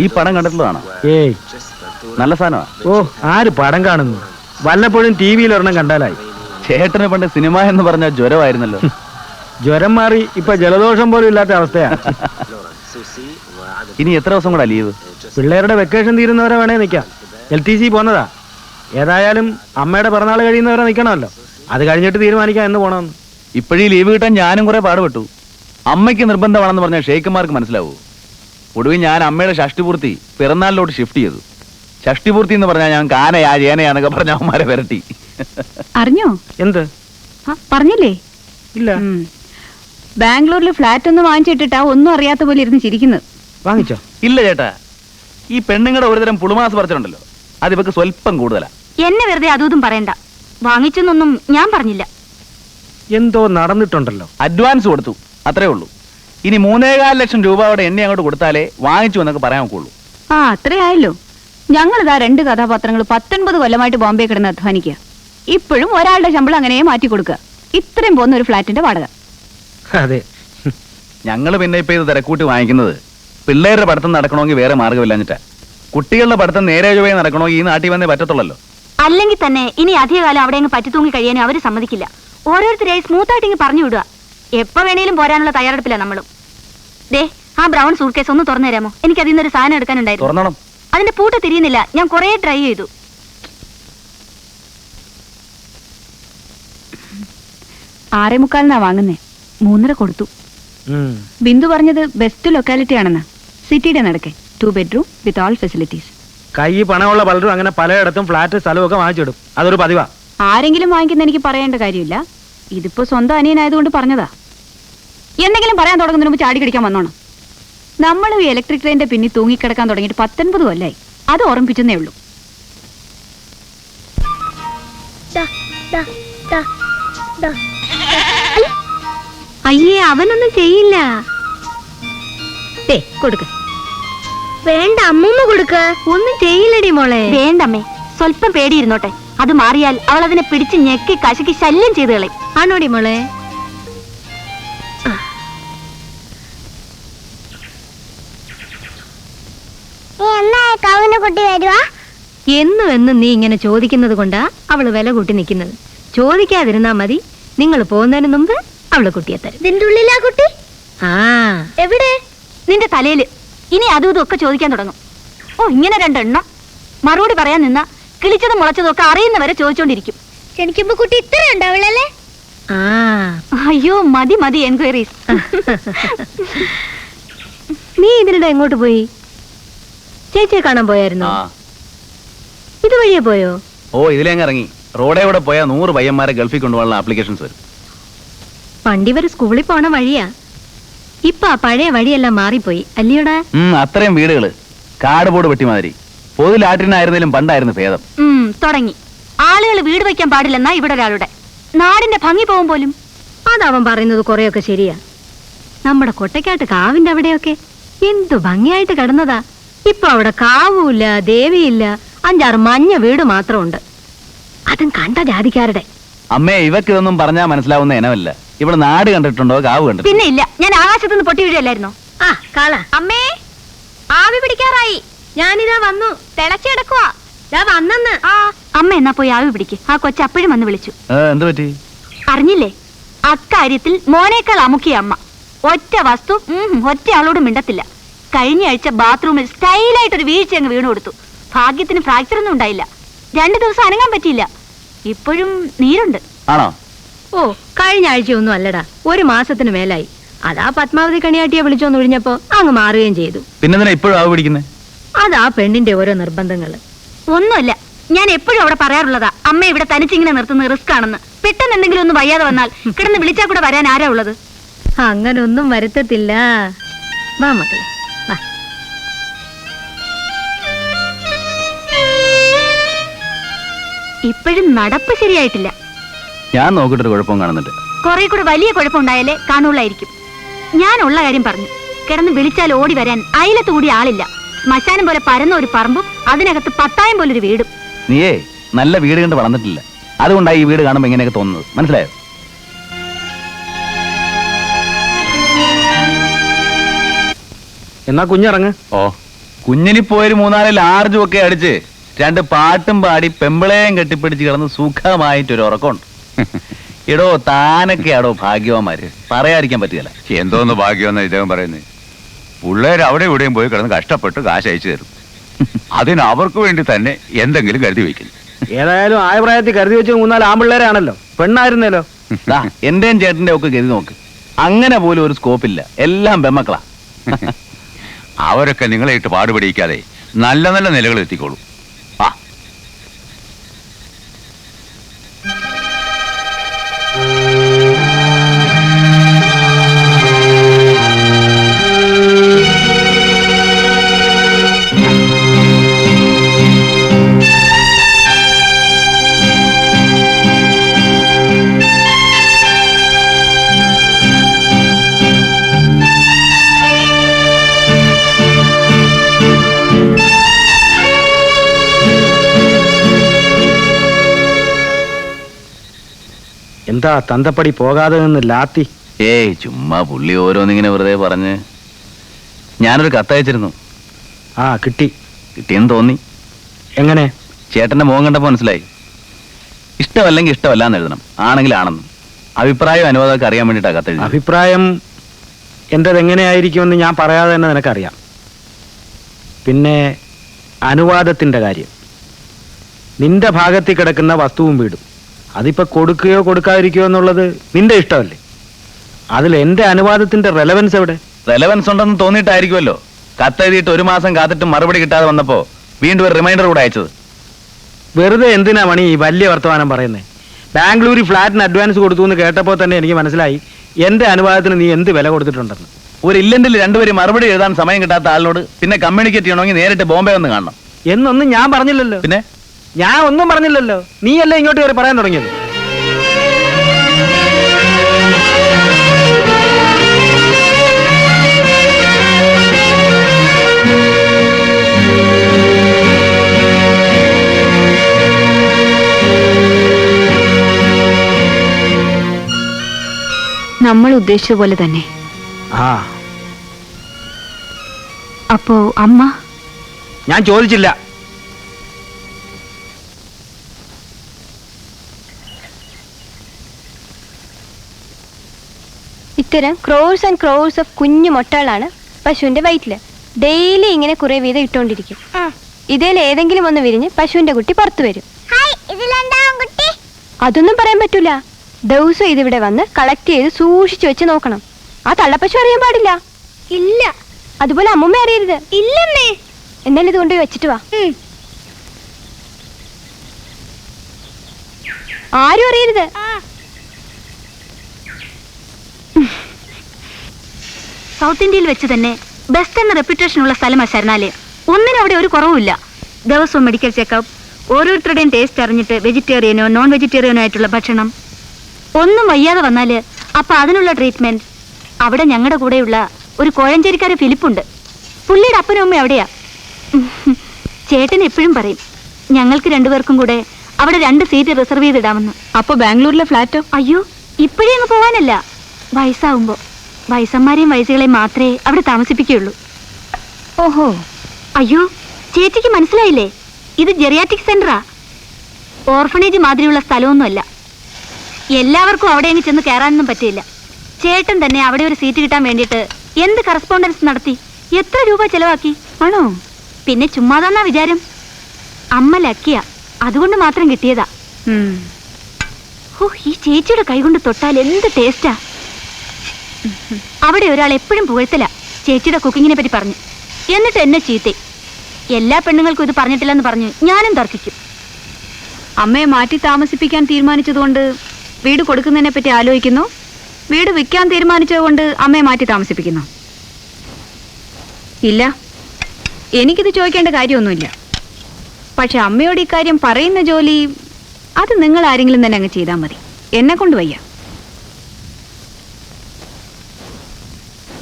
ഈ പടം കണ്ടിട്ടുള്ളതാണോ? ഏയ്, നല്ല സാധനമാ. ഓ, ആര് പടം കാണുന്നു? വല്ലപ്പോഴും ടി വിയിൽ ഒരെണ്ണം കണ്ടാലായി. ചേട്ടന് പണ്ട് സിനിമ എന്ന് പറഞ്ഞ ജ്വരമായിരുന്നല്ലോ. ജ്വരം മാറി ഇപ്പൊ ജലദോഷം പോലും ഇല്ലാത്ത അവസ്ഥയാണ്. ഇനി എത്ര ദിവസം കൂടെ ലീവ്? പിള്ളേരുടെ വെക്കേഷൻ തീരുന്നവരെ വേണേ നിൽക്കാം. LTC പോന്നതാ. ഏതായാലും അമ്മയുടെ പിറന്നാൾ കഴിയുന്നവരെ നിൽക്കണമല്ലോ. അത് കഴിഞ്ഞിട്ട് തീരുമാനിക്കാം എന്ന് പോണമെന്ന്. ഇപ്പോഴീ ലീവ് കിട്ടാൻ ഞാനും കുറെ പാടുപെട്ടു. അമ്മയ്ക്ക് നിർബന്ധമാണെന്ന് പറഞ്ഞാൽ ഷെയ്ഖന്മാർക്ക് മനസ്സിലാവൂ. ഒടുവിൽ ഞാൻ അമ്മയുടെ ഷഷ്ടിപൂർത്തി പിറന്നാളിലോട്ട് ഷിഫ്റ്റ് ചെയ്തു. ഷഷ്ടിപൂർത്തി എന്ന് പറഞ്ഞാൽ ഞാൻ കാനയാ ചേനയാന്നൊക്കെ പറഞ്ഞ അമ്മമാരെ വരട്ടി. അറിഞ്ഞോ? എന്ത് പറഞ്ഞില്ലേ? ഇല്ല. ബാംഗ്ലൂരിൽ ഫ്ലാറ്റ് ഒന്ന് വാങ്ങിച്ചിട്ടിട്ടാ ഒന്നും അറിയാത്ത പോലെ ഇരുന്ന് ചിരിക്കുന്നത്. വാങ്ങിച്ചോ? ഇല്ല ചേട്ടാ, ഈ പെണ്ണുങ്ങളുടെ ഒരുതരം പുളുമാസ് പറിച്ചിട്ടുണ്ടല്ലോ, അത് ഇവക്ക് സ്വല്പം കൂടുതലാ. എന്നെ വെറുതെ അതും പറയണ്ട. വാങ്ങിച്ചെന്നൊന്നും ഞാൻ പറഞ്ഞില്ല. എന്തോ നടന്നിട്ടുണ്ടല്ലോ. അഡ്വാൻസ് കൊടുത്തു, അത്രേ ഉള്ളൂ. ഇനി 3.25 ലക്ഷം രൂപയുടെ എണ്ണ അങ്ങോട്ട് കൊടുത്താലേ വാങ്ങിച്ചു എന്നൊക്കെ പറയാൻ നോക്കുള്ളൂ. ആ, അത്രേ ആയല്ലോ. ഞങ്ങളിതാ 2 കഥാപാത്രങ്ങൾ 19 കൊല്ലമായിട്ട് ബോംബെ കിടന്ന് അധ്വാനിക്കുക. ഇപ്പോഴും ഒരാളുടെ ശമ്പളം അങ്ങനെ മാറ്റി കൊടുക്കുക. ഇത്രയും പോകുന്ന ഒരു ഫ്ലാറ്റിന്റെ വാടക. അതെ, ഞങ്ങൾ പിന്നെ ഇപ്പൊ ഇത് തിരക്കൂട്ടി വാങ്ങിക്കുന്നത് പിള്ളേരുടെ പഠിത്തം നടക്കണമെങ്കിൽ വേറെ മാർഗമില്ലാഞ്ഞിട്ടാ. കുട്ടികളുടെ പഠിത്തം നേരെ ചൊവ്വേ നടക്കണമെങ്കിൽ ഈ നാട്ടിൽ വന്നേ പറ്റത്തുള്ളല്ലോ. അല്ലെങ്കിൽ തന്നെ ഇനി അധികകാലം അവിടെ അങ്ങ് പറ്റിത്തൂങ്ങി കഴിയാനും അവര് സമ്മതിക്കില്ല. ഓരോരുത്തരെയായി സ്മൂത്തായിട്ട് ഇങ്ങ് പറഞ്ഞു വിടുക. എപ്പോ വേണേലും പോരാനുള്ള തയ്യാറെടുപ്പില്ല നമ്മളും. ദേ, ആ ബ്രൗൺ സൂട്ട് കേസ് ഒന്ന് തുറന്നു തരാമോ? എനിക്ക് അതിൽ നിന്നൊരു സാധനം എടുക്കാനുണ്ടായിരുന്നു. അതിന്റെ പൂട്ട് തിരിയുന്നില്ല. ഞാൻ കുറെ ട്രൈ ചെയ്തു. 6:45 വാങ്ങുന്നേ. 3.5 കൊടുത്തു. ബിന്ദു പറഞ്ഞത് ബെസ്റ്റ് ലൊക്കാലിറ്റി ആണെന്ന്. സിറ്റിയുടെ നടക്കെ 2 bedroom വിത്ത് ഓൾ ഫെസിലിറ്റീസ്. കൈ പണമുള്ള പലരും അങ്ങനെ പലയിടത്തും ഫ്ലാറ്റ് സ്ഥലമൊക്കെ വാങ്ങിച്ചിടും. അതൊരു പതിവാ. ആരെങ്കിലും വാങ്ങിക്കുന്ന എനിക്ക് പറയേണ്ട കാര്യമില്ല. ഇതിപ്പോ സ്വന്തം അനിയനായതുകൊണ്ട് പറഞ്ഞതാ. എന്തെങ്കിലും പറയാൻ തുടങ്ങുന്നതിന് മുമ്പ് ചാടി കടിക്കാൻ വന്നോണം. നമ്മൾ ഈ ഇലക്ട്രിക് ട്രെയിനിന്റെ പിന്നിൽ തൂങ്ങിക്കിടക്കാൻ തുടങ്ങിയിട്ട് 19 കൊല്ലായി. അത് ഓർമ്മിപ്പിച്ചെന്നേ ഉള്ളൂ. അയ്യേ, അവനൊന്നും ചെയ്യില്ല. കൊടുക്ക. വേണ്ട, അമ്മൂമ്മ കൊടുക്ക. ഒന്നും ചെയ്യില്ലടി മോളെ. വേണ്ടമ്മേ, സ്വല്പം പേടിയിരുന്നോട്ടെ. അത് മാറിയാൽ അവൾ അതിനെ പിടിച്ച് ഞെക്കി കശക്കി ശല്യം ചെയ്ത് കളയും. ആണോടി മോളെ? എന്നും നീ ഇങ്ങനെ ചോദിക്കുന്നത് കൊണ്ടാ അവള് വില കൂട്ടി നിൽക്കുന്നത്. ചോദിക്കാതിരുന്നാ മതി. നിങ്ങൾ പോകുന്നതിന് മുമ്പ് അവള് കുട്ടിയെ തരും. ഇതിന്റെ ഉള്ളിലാ കുട്ടി? ആ, എവിടെ? നിന്റെ തലയില്. ഇനി അതും ഇതും ഒക്കെ ചോദിക്കാൻ തുടങ്ങും. ഓ, ഇങ്ങനെ 2 എണ്ണം മറുപടി പറയാൻ നിന്ന കിളിച്ചതും മുളച്ചതും ഒക്കെ അറിയുന്നവരെ ചോദിച്ചോണ്ടിരിക്കും. എനിക്കിപ്പോ കുട്ടി ഇത്ര ഉണ്ടാവില്ലല്ലേ? അയ്യോ, മതി മതി എൻക്വയറീസ്. നീ ഇതിനിടെ എങ്ങോട്ട് പോയി? ചേച്ചിയെ കാണാൻ പോയായിരുന്നോ? ഇതുവഴിയെ പോയോ? ഓ, ഇതിലേങ്ങ് ഇറങ്ങി. റോഡേ കൂടെ പോയാൽ 100 പയ്യന്മാരെ ഗൾഫിൽ കൊണ്ടുപോകാനുള്ള ആപ്ലിക്കേഷൻസ് വരും. പണ്ടിവര് സ്കൂളിൽ പോണ വഴിയാ. ഇപ്പൊ ആ പഴയ വഴിയെല്ലാം മാറിപ്പോയി അല്ലയോടാ? അത്രയും വീടുകള് കാടുപോട് വെട്ടിമാതിരി. പൊതുലാട്ടിനായിരുന്നാലും പണ്ടായിരുന്നു ഭേദം. തുടങ്ങി. ആളുകൾ വീട് വയ്ക്കാൻ പാടില്ലെന്നാ ഇവിടെ ഒരാളുടെ. നാടിന്റെ ഭംഗി പോകും പോലും. അതവൻ പറയുന്നത് കുറെയൊക്കെ ശരിയാ. നമ്മുടെ കൊട്ടക്കാട്ട് കാവിന്റെ അവിടെയൊക്കെ എന്തു ഭംഗിയായിട്ട് കിടന്നതാ. ഇപ്പൊ അവിടെ കാവുമില്ല, ദേവിയില്ല. 5-6 മഞ്ഞ വീട് മാത്രമുണ്ട്. അതും കണ്ട ജാതിക്കാരുടെ. അമ്മേ, ഇവക്ക് ഇതൊന്നും പറഞ്ഞാൽ മനസ്സിലാവുന്ന ഇനമല്ല. ഇവിടെ നാട് കണ്ടിട്ടുണ്ടോ, കാവ് കണ്ടിട്ടുണ്ടോ? പിന്നെ ഇല്ല. ഞാൻ ആകാശത്തുനിന്ന് പൊട്ടി വീഴല്ലായിരുന്നോ? അമ്മേ, ആവി പിടിക്കാറായി. ഞാനിതാ വന്നു. തിളച്ചെടുക്കുവാ. വന്നെന്ന്. അമ്മ എന്നാ പോയി ആവി പിടിക്ക്. ആ കൊച്ചു അപ്പോഴും വന്ന് വിളിച്ചു. എന്ത് പറ്റി? അറിഞ്ഞില്ലേ? അക്കാര്യത്തിൽ മോനേക്കാൾ അമുക്കിയ അമ്മ. ഒറ്റ വസ്തു ഒറ്റ ആളോട് മിണ്ടത്തില്ല. കഴിഞ്ഞ ആഴ്ച ബാത്റൂമിൽ സ്റ്റൈലായിട്ടൊരു വീഴ്ച അങ്ങ് വീണു കൊടുത്തു. ഭാഗ്യത്തിന് ഫ്രാക്ചർ ഒന്നും ഉണ്ടായില്ല. 2 ദിവസം അനങ്ങാൻ പറ്റിയില്ല. ഇപ്പോഴും നീരുണ്ട്. ആണോ? ഓ, കഴിഞ്ഞ ആഴ്ചയൊന്നും അല്ലടാ, 1 മാസത്തിന് മേലായി. അതാ പത്മാവതി കണിയാട്ടിയെ വിളിച്ചോന്ന് ഒഴിഞ്ഞപ്പോ അങ്ങ് മാറുകയും ചെയ്തു. പിന്നെ ഇപ്പോഴും ആവ് പിടിക്കുന്നേ? അതാ പെണ്ണിന്റെ ഓരോ നിർബന്ധങ്ങള്. ഒന്നുമല്ല, ഞാൻ എപ്പോഴും അവിടെ പറയാറുള്ളതാ, അമ്മ ഇവിടെ തനിച്ചിങ്ങനെ നിർത്തുന്നത് റിസ്ക് ആണെന്ന്. പെട്ടെന്ന് എന്തെങ്കിലും ഒന്ന് വയ്യാതെ വന്നാൽ കിടന്ന് വിളിച്ചാൽ കൂടെ വരാൻ ആരാ ഉള്ളത്? അങ്ങനൊന്നും വരുത്തത്തില്ല. വാ മക്കളെ, വാ. ഇപ്പോഴും നടപ്പ് ശരിയായിട്ടില്ല. ഞാൻ നോക്കിട്ടൊരു കുഴപ്പം കാണുന്നുണ്ട്. കുറെ കൂടെ വലിയ കുഴപ്പമുണ്ടായാലേ കാണുള്ളായിരിക്കും. ഞാൻ ഉള്ള കാര്യം പറഞ്ഞു. കിടന്ന് വിളിച്ചാൽ ഓടി വരാൻ അയലത്ത് കൂടി ആളില്ല. ശ്മശാനം പോലെ പരന്ന ഒരു പറമ്പും അതിനകത്ത് 10,000 പോലൊരു വീടും. നീയേ നല്ല വീട് കണ്ട് വളർന്നിട്ടില്ല. അതുകൊണ്ടാണ് ഈ വീട് കാണുമ്പോ ഇങ്ങനെയൊക്കെ തോന്നുന്നത്. മനസ്സിലായോ? എന്നാ കുഞ്ഞിറങ്ങ്. ഓ, കുഞ്ഞിനിപ്പോയൊരു 3-4 ലാർജും ഒക്കെ അടിച്ച് 2 പാട്ടും പാടി പെമ്പിളേയും കെട്ടിപ്പിടിച്ച് കിടന്ന് സുഖമായിട്ടൊരു ഉറക്കമുണ്ട്. എടോ താനൊക്കെയാടോ ഭാഗ്യവാന്മാര്, പറയാതിരിക്കാൻ പറ്റുകയില്ല. എന്തോന്ന് ഭാഗ്യമെന്ന് ഇദ്ദേഹം പറയുന്നത്? പിള്ളേർ അവിടെ ഇവിടെയും പോയി കിടന്ന് കഷ്ടപ്പെട്ട് കാശ് അയച്ചു തരും. അതിന് അവർക്ക് വേണ്ടി തന്നെ എന്തെങ്കിലും കരുതി വയ്ക്കുന്നു. ഏതായാലും ആയ പ്രായത്തിൽ കരുതി വെച്ച് 3-4 ആമ്പിള്ളേരാണല്ലോ. പെണ്ണായിരുന്നല്ലോ. എന്റെയും ചേട്ടന്റെ ഒക്കെ ഗതി നോക്ക്, അങ്ങനെ പോലും ഒരു സ്കോപ്പില്ല. എല്ലാം ബെമ്മക്കളാ. അവരൊക്കെ നിങ്ങളെ ഇട്ട് പാടുപിടിക്കാതെ നല്ല നല്ല നിലകൾ എത്തിക്കോളൂ. ആ എന്താ തന്തപ്പടി പോകാതെ നിന്ന് ലാത്തി? ഏയ് ചുമ്മാ പുള്ളി ഓരോന്നിങ്ങനെ വെറുതെ പറഞ്ഞ്. ഞാനൊരു കത്തയച്ചിരുന്നു. ആ കിട്ടി. കിട്ടിയെന്ന് തോന്നി. എങ്ങനെ? ചേട്ടന്റെ മുഖം കണ്ടപ്പോ മനസ്സിലായി. ഇഷ്ടമല്ലെങ്കിൽ ഇഷ്ടമല്ലാന്ന് എഴുതണം, ആണെങ്കിൽ ആണെന്ന്. അഭിപ്രായം അനുവാദമൊക്കെ അറിയാൻ വേണ്ടിയിട്ടാ കത്തെഴുതി. അഭിപ്രായം എന്റേത് എങ്ങനെയായിരിക്കുമെന്ന് ഞാൻ പറയാതെ തന്നെ നിനക്കറിയാം. പിന്നെ അനുവാദത്തിന്റെ കാര്യം, നിന്റെ ഭാഗത്തിൽ കിടക്കുന്ന വസ്തുവും വീടും അതിപ്പോ കൊടുക്കുകയോ കൊടുക്കാതിരിക്കുകയോ എന്നുള്ളത് നിന്റെ ഇഷ്ടമല്ലേ. അതിൽ എന്റെ അനുവാദത്തിന്റെ റെലവൻസ് എവിടെ? റെലവൻസ് ഉണ്ടെന്ന് തോന്നിയിട്ടായിരിക്കുമല്ലോ കത്തെഴുതിയിട്ട് 1 മാസം കാത്തിട്ട് മറുപടി കിട്ടാതെ വന്നപ്പോ വീണ്ടും ഒരു റിമൈൻഡർ കൂടെ അയച്ചത്. വെറുതെ എന്തിനാ മണി ഈ വലിയ വർത്തമാനം പറയുന്നത്? ബാംഗ്ലൂരിൽ ഫ്ലാറ്റിന് അഡ്വാൻസ് കൊടുത്തു എന്ന് കേട്ടപ്പോൾ തന്നെ എനിക്ക് മനസ്സിലായി എന്റെ അനുവാദത്തിന് നീ എന്ത് വില കൊടുത്തിട്ടുണ്ടെന്ന്. ഒരു ഇല്ലന്റിൽ 2 പേര് മറുപടി എഴുതാൻ സമയം കിട്ടാത്ത ആളിനോട് പിന്നെ കമ്മ്യൂണിക്കേറ്റ് ചെയ്യണമെങ്കിൽ നേരിട്ട് ബോംബെ വന്ന് കാണണം. എന്നൊന്നും ഞാൻ പറഞ്ഞില്ലല്ലോ. പിന്നെ ഞാൻ ഒന്നും പറഞ്ഞില്ലല്ലോ, നീയല്ലേ ഇങ്ങോട്ട് കയറി പറയാൻ തുടങ്ങിയത്. നമ്മൾ ഉദ്ദേശിച്ച പോലെ തന്നെ. ആ അപ്പോ അമ്മ? ഞാൻ ചോദിച്ചില്ല. ഇത്തരം ക്രോഴ്സ് ആൻഡ് ക്രോഴ്സ് ഓഫ് കുഞ്ഞു മുട്ടകളാണ് പശുവിന്റെ വയറ്റില്. ഡെയിലി ഇങ്ങനെ കുറെ വീതം ഇട്ടുകൊണ്ടിരിക്കും. ഇതിൽ ഏതെങ്കിലും ഒന്ന് വിരിഞ്ഞ് പശുവിന്റെ കുട്ടി പുറത്തു വരും. അതൊന്നും പറയാൻ പറ്റൂല. ദിവസം ഇതിവിടെ വന്ന് കളക്ട് ചെയ്ത് സൂക്ഷിച്ചു വെച്ച് നോക്കണം. ആ തള്ളപ്പശു അറിയാൻ പാടില്ല. ഇല്ല. അതുപോലെ അമ്മൂമ്മ അറിയരുത്. ഇല്ലമ്മേ. എന്നാലും ഇത് കൊണ്ടുപോയി വെച്ചിട്ട് വാ. ആരും അറിയരുത്. സൗത്ത് ഇന്ത്യയിൽ വെച്ച് തന്നെ ബെസ്റ്റ് എന്ന റെപ്യൂട്ടേഷൻ ഉള്ള സ്ഥലമാണ് ശരണാലയം. ഒന്നിനും അവിടെ ഒരു കുറവുമില്ല. ദിവസവും മെഡിക്കൽ ചെക്കപ്പ്, ഓരോരുത്തരുടെയും ടേസ്റ്റ് അറിഞ്ഞിട്ട് വെജിറ്റേറിയനോ നോൺ വെജിറ്റേറിയനോ ആയിട്ടുള്ള ഭക്ഷണം. ഒന്നും വയ്യാതെ വന്നാല് അപ്പൊ അതിനുള്ള ട്രീറ്റ്മെന്റ്. അവിടെ ഞങ്ങളുടെ കൂടെയുള്ള ഒരു കോഴഞ്ചേരിക്കാരൻ ഫിലിപ്പുണ്ട്. പുള്ളിയുടെ അപ്പനും അമ്മയും അവിടെയാ. ചേട്ടൻ എപ്പോഴും പറയും ഞങ്ങൾക്ക് 2 പേർക്കും കൂടെ അവിടെ 2 സീറ്റ് റിസർവ് ചെയ്തിടാമെന്ന്. അപ്പൊ ബാംഗ്ലൂരിലെ ഫ്ലാറ്റോ? അയ്യോ, ഇപ്പോഴേ അങ്ങ് പോവാനല്ല, വയസ്സാവുമ്പോ. വയസ്സന്മാരെയും വയസ്സുകളെയും മാത്രമേ അവിടെ താമസിപ്പിക്കുകയുള്ളൂ. ഓഹോ. അയ്യോ, ചേച്ചിക്ക് മനസ്സിലായില്ലേ? ഇത് ജെറിയാറ്റിക് സെന്ററാ. ഓർഫണേജ് മാതിരിയുള്ള സ്ഥലമൊന്നുമല്ല. എല്ലാവർക്കും അവിടെ അങ്ങ് ചെന്ന് കയറാനൊന്നും പറ്റില്ല. ചേട്ടൻ തന്നെ അവിടെ ഒരു സീറ്റ് കിട്ടാൻ വേണ്ടിയിട്ട് എന്ത് കറസ്പോണ്ടൻസ് നടത്തി, എത്ര രൂപ ചെലവാക്കി. ആണോ? പിന്നെ ചുമ്മാതാന്നാ വിചാരം. അമ്മ ലക്കിയാ, അതുകൊണ്ട് മാത്രം കിട്ടിയതാ. ഈ ചേച്ചിയുടെ കൈകൊണ്ട് തൊട്ടാൽ എന്ത് ടേസ്റ്റാ. അവിടെ ഒരാൾ എപ്പോഴും പുകഴ്ത്തല ചേച്ചിയുടെ കുക്കിങ്ങിനെ പറ്റി പറഞ്ഞു. എന്നിട്ട് എന്നെ ചീത്തേ. എല്ലാ പെണ്ണുങ്ങൾക്കും ഇത് പറഞ്ഞിട്ടില്ലെന്ന് പറഞ്ഞു ഞാനും തർക്കിക്കും. അമ്മയെ മാറ്റി താമസിപ്പിക്കാൻ തീരുമാനിച്ചതുകൊണ്ട് വീട് കൊടുക്കുന്നതിനെ പറ്റി ആലോചിക്കുന്നു, വീട് വിൽക്കാൻ തീരുമാനിച്ചതുകൊണ്ട് അമ്മയെ മാറ്റി താമസിപ്പിക്കുന്നു? ഇല്ല, എനിക്കിത് ചോദിക്കേണ്ട കാര്യമൊന്നുമില്ല. പക്ഷെ അമ്മയോട് ഇക്കാര്യം പറയുന്ന ജോലി അത് നിങ്ങൾ ആരെങ്കിലും തന്നെ അങ്ങ് ചെയ്താൽ മതി. എന്നെ കൊണ്ട് വയ്യ.